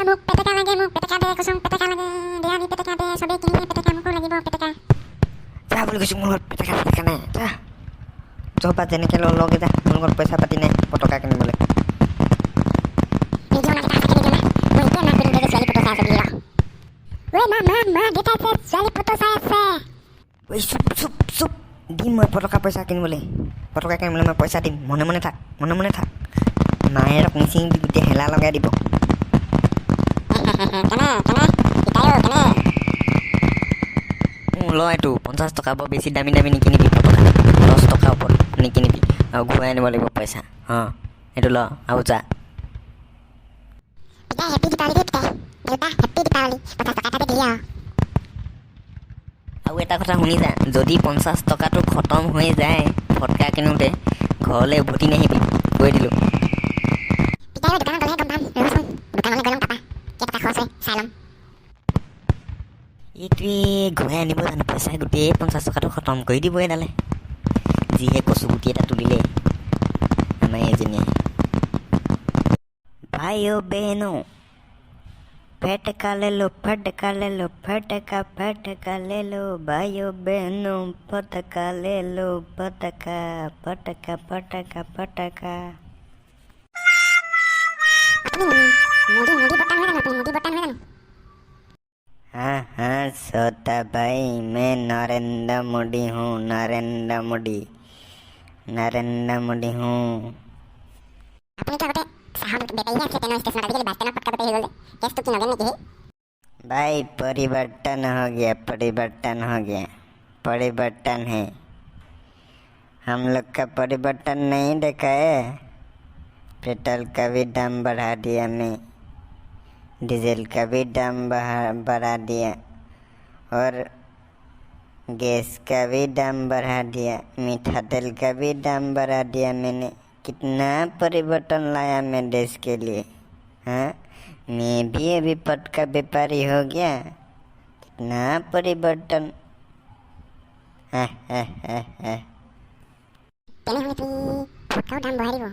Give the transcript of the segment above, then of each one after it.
মোক পেটেকা লাগে, মোক পেটেকা দে, কৈছোঁ পেটেকা লাগে, দেৱানী পেটেকা দে, চবেই কিনিলে পেটেকা, মোকো লাগিব পেটেকা। যা বুলি কৈছোঁ, মোৰ লগত পেটেকা নাই, যা য'ৰ যেনেকৈ লগে যা, মোৰ লগত পইচা পাতি নাই পটকা কিনিবলৈ। নিদিওঁ না, কেইটা আছে নিদিওঁ না, মই এতিয়া মাক সুধিম যে ছোৱালী ফটো চাই আছে বুলি ৰ। ঐ মা দেউতা আছে, ছোৱালী ফটো চাই আছে। ঐ চুপ দিম মই পটকা পইচা কিনিবলৈ, মই পইচা দিম, মনে মনে থাক। মায়েৰক নিচিঙি গোটেই হেলা লগাই দিব। ল এইটো 50 টকা, বৰ বেছি দামী নিকিনিবি পটকা, 10 টকাৰ ওপৰত নিকিনিবি, আৰু ঘূৰাই আনিব লাগিব পইচা। এইটো ল আৰু যা। পিতাই হেপী দীপাৱলী দেই, পিতাই দেউতা হেপী দীপাৱলী, 50 টকা এটাতে দিয়ে আৰু। আৰু এটা কথা শুনিছা, যদি 50 টকাটো খতম হৈ যায় ফটকা কিনোতে, ঘৰলৈ উভতি নাহিবি, কৈ দিলোঁ। পিতাই দোকানত গ'লেহে গম পাম, ৰচোন দোকানলৈ গৈ ল'ম, তাৰপৰা কেইটকা খৰচ হয় চাই ল'ম। এইটোৱে ঘূৰাই আনিব জানো পইচা, গোটেই 50 টকাটো খতম কৰি দিব এডালে, যিহে কচু গুটি এটা তুলিলে আমাৰ এজনীয়ে। ভাইও বেনো फटका ले लो फटका ले लो भाइयों बहनों फटका ले लो फटका। मुड़ी बटन है ना। हाँ सोता भाई, मैं नरेंद्र मोदी हूँ, नरेंद्र मोदी हूँ। अपनी क्या होते साहब बेटा ही है स्टेशन पर बात करना पटका बेटा ही बोले केस तो की नगन नहीं की भाई परिवर्तन है, हम लोग का परिवर्तन नहीं देखा है। पेट्रोल का भी दाम बढ़ा दिया, मैं डीजल का भी दाम बढ़ा दिया, और गैस का भी दाम बढ़ा दिया, मीठा तेल का भी दाम बढ़ा दिया। मैंने कितना परिवर्तन लाया मैं देश के लिए। हाँ, मैं भी अभी पटका व्यापारी हो गया, कितना परिवर्तन। तेने हमें थी फटका दाम बढ़ा दियो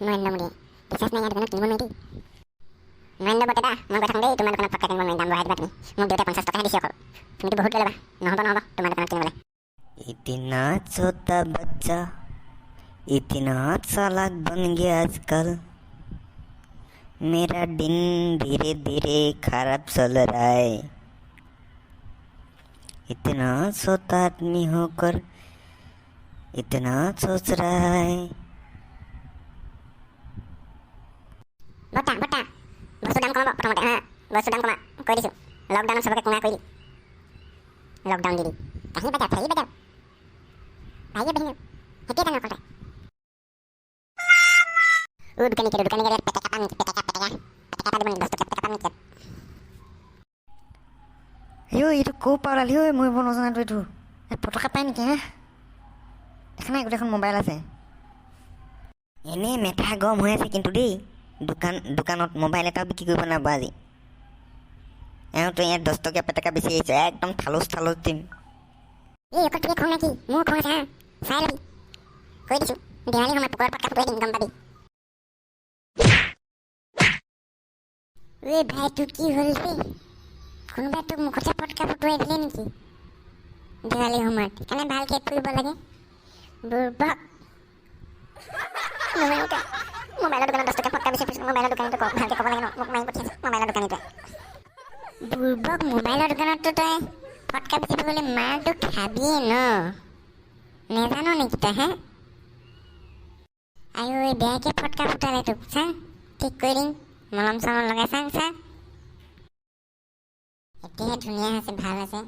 नरेंद्र मोदी विशेष नहीं याद करना किन मोदी नरेंद्र बटेटा मैं गठन दे तुम्हारे दुकान फटका दाम बढ़ा दिबा तुम मुझ देउता 50 टका दिसियो तुम तो बहुत गलबा नहबा तुम्हारे दुकान किन बोले। इतना छोटा बच्चा इतना चालाक बन गया आजकल, मेरा दिन धीरे धीरे खराब चल रहा है। इतना छोटा आदमी होकर इतना सोच रहा है। बट्टा बस्तु दाम कमा प्रथमते हाँ बस्तु दाम कमा কৈ দিছো লকডাউন সবকে কোঙা কৰি লকডাউন দিদি কাহি বাজা ভাই ভাইয়ে বহিন হেতে দানা কৰে ও দোকানী করে পেটেকা পান দিব বস্তু পেটেকা পান নিকে এইটো কো পালালি ঐ, মই বন নজনাটো এইটো পটকা পাই নেকি? দেখা নাই গোটেইখন মোবাইল আছে। এনেই মেথা গৰম হৈ আছে কিন্তু দেই, দোকানত মোবাইল এটাও বিক্ৰী কৰিব নাপাব আজি। এওঁতো ইয়াত 10 টকীয়া পেটেকা বেছি আহিছে, একদম থালুচ দিম। এই অকল তুই খং নাকি মোৰ খং আছে চাই লবি কৈ দিছো দেৱালী সময় পকৰ পটকা ফুটাই দিম গম পাবি। ঐ ভাই তোৰ কি হ'ল ৰে, কোনোবাই তোক মুখতে পটকা ফুটাই দিলে নেকি দেৱালী সময়ত? সেইকাৰণে ভালকে ফুৰিব লাগে বুৰ্বক। মোবাইলৰ দোকানত 10 টকা পটকা বেছি ফুৰিছোঁ, মোবাইলৰ দোকানীটো ভালকে ক'ব লাগে ন, মোক মাৰি পঠিয়াইছে মোবাইলৰ দোকানীটোৱে। বুৰ্বক মোবাইলৰ দোকানততো তই ফটকা বেছি গ'লে মাৰটো খাবিয়ে ন, নেজানো নেকি তই? হে আয়ো এই বেয়াকে ফটকা ফুটালে তোক চা, ঠিক কৰি দিম মলম চলম লগাই চা এতিয়াহে ধুনীয়া হৈছে, ভাল আছে।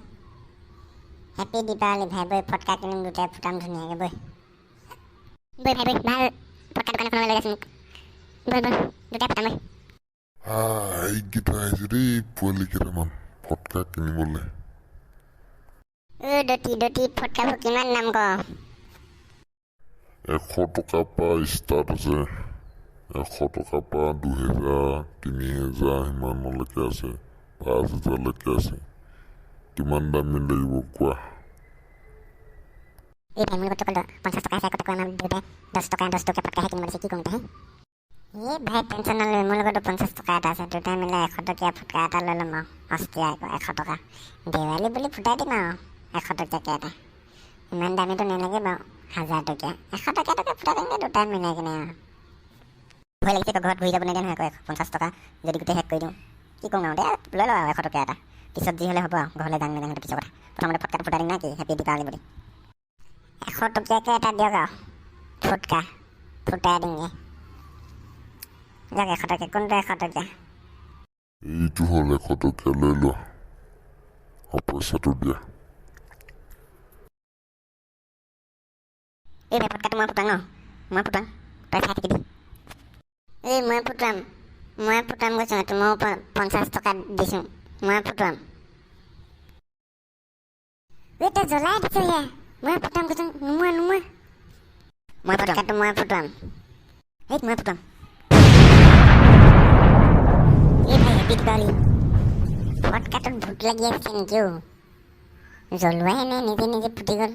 হেপী দীপাৱলী ভাই, বৈ ফটকা কিনিম দুটাই ফুটাম ধুনীয়াকৈ বৈ ভাই বৈ ভাল ফটকা দোকান এখনলৈ লৈ যাচোন মোক বৈ দুটাই ফুটাম বৈ। এইকেইটা আহিছে দেই পোৱালি কেইটামান ফটকা কিনিবলৈ। দতি ফটকাবোৰ কিমান দাম ক? 100 টকাৰ পৰা ষ্টাৰ্ট আছে, 100 টকাৰ পৰা 2000 3000 সিমানলৈকে আছে, 5000লৈকে আছে। কিমান দামী লাগিব কোৱা? এই ভাই মোৰ লগত 50 টকা আছে, 1 টকা আমাৰ দেউতাই 10 টকা ফটকাহে কিনিব দিছে, কি কৰিম তই? এই ভাই টেনশ্যন নল'বি, মোৰ লগতো 50 টকা এটা আছে, দুটাই মিলাই 100 টকীয়া ফুটকা এটা লৈ ল'ম আৰু সস্তীয়া আকৌ 100 টকা। দেৱালী বুলি ফুটাই দিম আৰু 100 টকীয়াকৈ এটা। ইমান দামীটো নালাগে বাৰু, 1000 টকীয়া 100 টকীয়াটোকে ফুটাই দিমগৈ দুটাই মিলাই কিনে আৰু। ভয় লাগিছে আকৌ ঘৰত ঘূৰি যাব নিদিয়ে নহয় আকৌ 50 টকা যদি গোটেই শেষ কৰি দিওঁ। কি কৰোঁ আৰু দে লৈ লওঁ আৰু 100 টকীয়া এটা, পিছত যি হ'লে হ'ব আৰু ঘৰলৈ যাং নাযাং সেইটো পিছৰ কথা। প্ৰথমতে ফটকাটো ফুটাই দিম নে কি, হেপী দীপাৱলী বুলি। 100 টকীয়াকৈ এটা দিয়ক আৰু ফুটকা ফুটাই দিমগৈ। যাক 100 টকীয়া, কোনটো 100 টকীয়া? এইটো হ'ল 100 টকীয়া, লৈ লোৱা আৰু পইচাটো দিয়া। এই ভাই ফটকাটো মই ফুটাং ন, মই ফুটাং, তই চাই থাকিবি। এই মই ফুটাম কৈছোঁ, এইটো মই 50 টকা দিছোঁ, মই ফুটাম। এই তই জ্বলাই দিছোঁ হে, মই ফুটাম কৈছোঁ, নোমোৱা মই ফটকাটো মই ফুটাম। এই মই ফুটাম। এই ভাই হেপী দীপাৱলী। ফটকাটোত ভোক লাগি আছে নেকি অ'? জ্বলোৱাই নাই, নিজে নিজে ফুটি গ'ল।